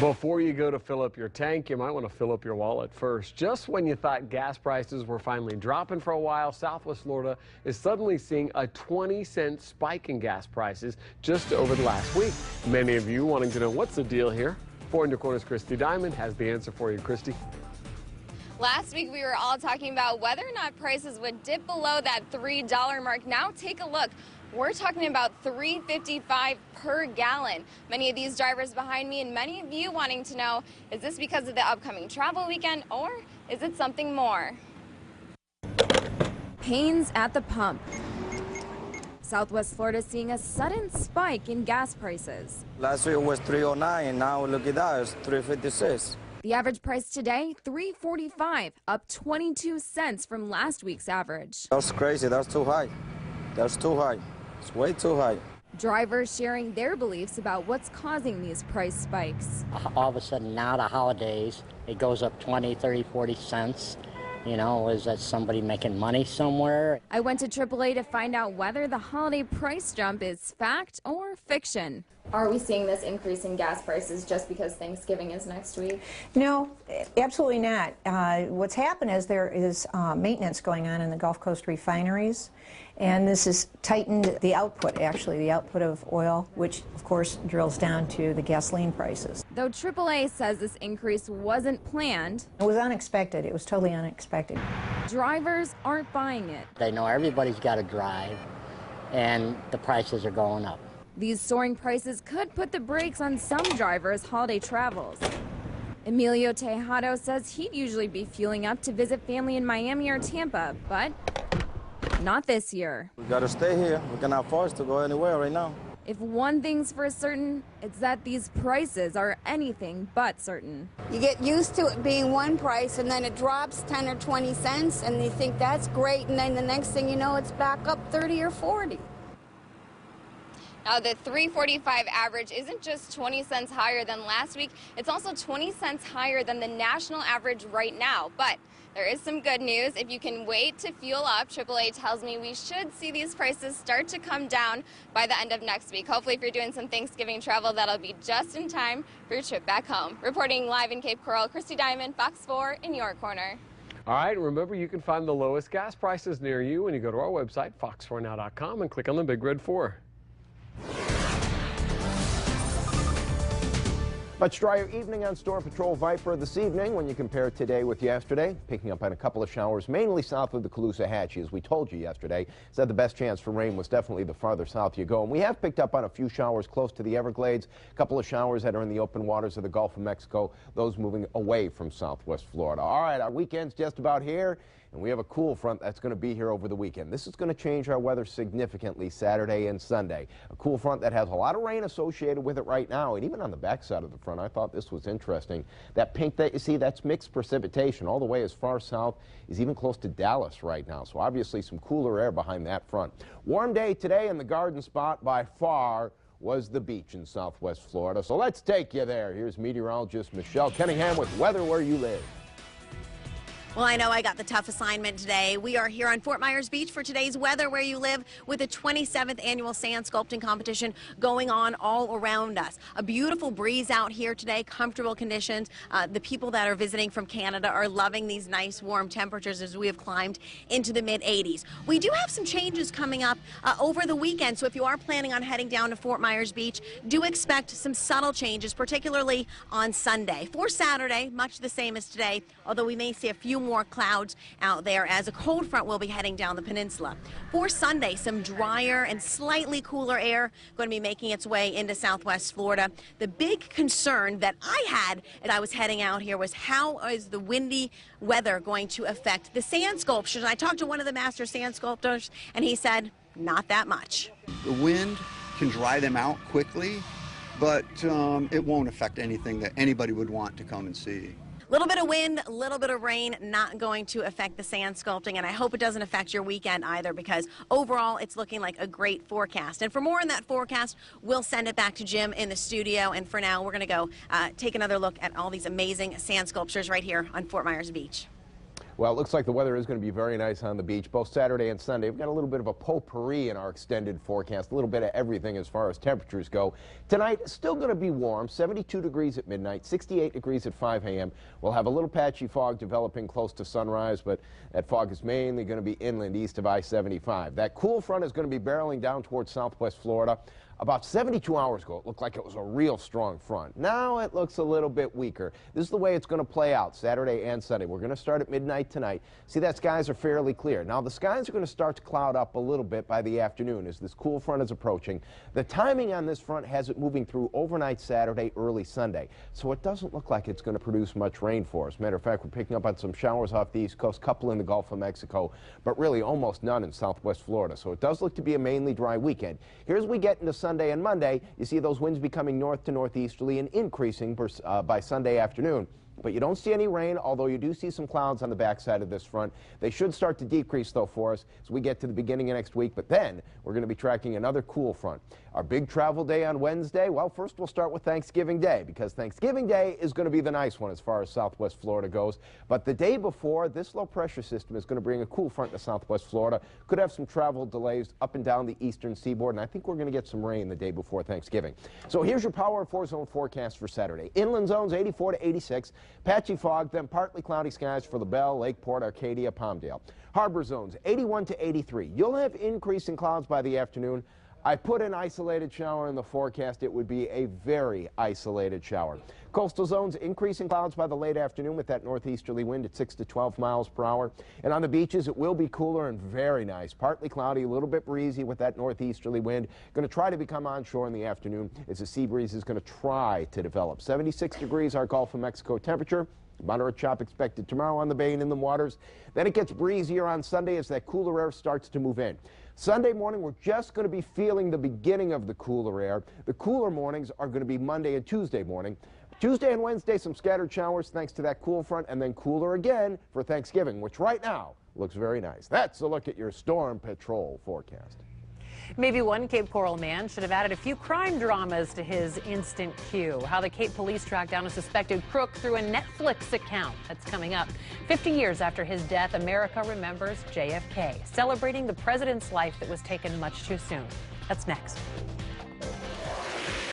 Before you go to fill up your tank, you might want to fill up your wallet first. Just when you thought gas prices were finally dropping for a while, Southwest Florida is suddenly seeing a 20-cent spike in gas prices just over the last week. Many of you wanting to know what's the deal here. 4 in your corners, Christy Diamond has the answer for you. Christy. Last week, we were all talking about whether or not prices would dip below that $3 mark. Now take a look. We're talking about $3.55 per gallon. Many of these drivers behind me and many of you wanting to know, is this because of the upcoming travel weekend or is it something more? Pains at the pump. Southwest Florida seeing a sudden spike in gas prices. Last week it was $3.09 and now look at that, it's $3.56. The average price today, $3.45, up 22 cents from last week's average. That's crazy, that's too high. That's too high. It's way too high. Drivers sharing their beliefs about what's causing these price spikes. All of a sudden now the holidays, it goes up 20, 30, 40 cents. You know, is that somebody making money somewhere? I went to AAA to find out whether the holiday price jump is fact or fiction. Are we seeing this increase in gas prices just because Thanksgiving is next week? No, absolutely not. What's happened is there is maintenance going on in the Gulf Coast refineries, and this has tightened the output, actually, the output of oil, which of course drills down to the gasoline prices. Though AAA says this increase wasn't planned, it was unexpected. It was totally unexpected. Drivers aren't buying it. They know everybody's got to drive, and the prices are going up. These soaring prices could put the brakes on some drivers' holiday travels. Emilio Tejado says he'd usually be fueling up to visit family in Miami or Tampa, but not this year. We gotta stay here. We cannot force to go anywhere right now. If one thing's for certain, it's that these prices are anything but certain. You get used to it being one price and then it drops 10 or 20 cents and you think that's great, and then the next thing you know it's back up 30 or 40. Now, the $3.45 average isn't just 20 cents higher than last week, it's also 20 cents higher than the national average right now. But there is some good news. If you can wait to fuel up, AAA tells me we should see these prices start to come down by the end of next week. Hopefully, if you're doing some Thanksgiving travel, that'll be just in time for your trip back home. Reporting live in Cape Coral, Christy Diamond, Fox 4 in your corner. All right, remember you can find the lowest gas prices near you when you go to our website, fox4now.com, and click on the big red 4. Much drier evening on Storm Patrol Viper this evening when you compare today with yesterday. Picking up on a couple of showers, mainly south of the Caloosahatchee. As we told you yesterday, said the best chance for rain was definitely the farther south you go. And we have picked up on a few showers close to the Everglades, a couple of showers that are in the open waters of the Gulf of Mexico, those moving away from southwest Florida. All right, our weekend's just about here. And we have a cool front that's going to be here over the weekend. This is going to change our weather significantly Saturday and Sunday. A cool front that has a lot of rain associated with it right now. And even on the backside of the front, I thought this was interesting. That pink that you see, that's mixed precipitation all the way as far south as even close to Dallas right now. So obviously some cooler air behind that front. Warm day today, in the garden spot by far was the beach in southwest Florida. So let's take you there. Here's meteorologist Michelle Cunningham with weather where you live. Well, I know I got the tough assignment today. We are here on Fort Myers Beach for today's Weather Where You Live with the 27th annual sand sculpting competition going on all around us. A beautiful breeze out here today, comfortable conditions. The people that are visiting from Canada are loving these nice warm temperatures as we have climbed into the mid-80s. We do have some changes coming up over the weekend, so if you are planning on heading down to Fort Myers Beach, do expect some subtle changes, particularly on Sunday. For Saturday, much the same as today, although we may see a few more clouds out there as a cold front will be heading down the peninsula. For Sunday, some drier and slightly cooler air going to be making its way into southwest Florida. The big concern that I had as I was heading out here was how is the windy weather going to affect the sand sculptures. I talked to one of the master sand sculptors and he said not that much. The wind can dry them out quickly, but it won't affect anything that anybody would want to come and see. A little bit of wind, a little bit of rain, not going to affect the sand sculpting, and I hope it doesn't affect your weekend either, because overall it's looking like a great forecast. And for more on that forecast, we'll send it back to Jim in the studio, and for now we're going to go take another look at all these amazing sand sculptures right here on Fort Myers Beach. Well, it looks like the weather is going to be very nice on the beach, both Saturday and Sunday. We've got a little bit of a potpourri in our extended forecast, a little bit of everything as far as temperatures go. Tonight, still going to be warm, 72 degrees at midnight, 68 degrees at 5 a.m. We'll have a little patchy fog developing close to sunrise, but that fog is mainly going to be inland east of I-75. That cool front is going to be barreling down towards southwest Florida. About 72 hours ago, it looked like it was a real strong front. Now it looks a little bit weaker. This is the way it's going to play out Saturday and Sunday. We're going to start at midnight tonight. See, that skies are fairly clear. Now, the skies are going to start to cloud up a little bit by the afternoon as this cool front is approaching. The timing on this front has it moving through overnight Saturday, early Sunday. So it doesn't look like it's going to produce much rain for us. Matter of fact, we're picking up on some showers off the East Coast, couple in the Gulf of Mexico, but really almost none in southwest Florida. So it does look to be a mainly dry weekend. Here's we get into Sunday and Monday. You see those winds becoming north to northeasterly and increasing by Sunday afternoon. But you don't see any rain, although you do see some clouds on the backside of this front. They should start to decrease, though, for us as we get to the beginning of next week. But then we're going to be tracking another cool front. Our big travel day on Wednesday, well, first we'll start with Thanksgiving Day, because Thanksgiving Day is going to be the nice one as far as southwest Florida goes. But the day before, this low pressure system is going to bring a cool front to southwest Florida. Could have some travel delays up and down the eastern seaboard, and I think we're going to get some rain the day before Thanksgiving. So here's your Power 4 zone forecast for Saturday. Inland zones 84 to 86. Patchy fog, then partly cloudy skies for LaBelle, Lakeport, Arcadia, Palmdale. Harbor zones 81 to 83. You'll have increasing clouds by the afternoon. I put an isolated shower in the forecast. It would be a very isolated shower. Coastal zones increasing clouds by the late afternoon with that northeasterly wind at 6 to 12 miles per hour. And on the beaches, it will be cooler and very nice. Partly cloudy, a little bit breezy with that northeasterly wind. Going to try to become onshore in the afternoon as the sea breeze is going to try to develop. 76 degrees our Gulf of Mexico temperature. Moderate chop expected tomorrow on the bay and inland waters. Then it gets breezier on Sunday as that cooler air starts to move in. Sunday morning, we're just going to be feeling the beginning of the cooler air. The cooler mornings are going to be Monday and Tuesday morning. Tuesday and Wednesday, some scattered showers thanks to that cool front, and then cooler again for Thanksgiving, which right now looks very nice. That's a look at your Storm Patrol forecast. Maybe one Cape Coral man should have added a few crime dramas to his instant queue. How the Cape police tracked down a suspected crook through a Netflix account. That's coming up. 50 years after his death, America remembers JFK, celebrating the president's life that was taken much too soon. That's next.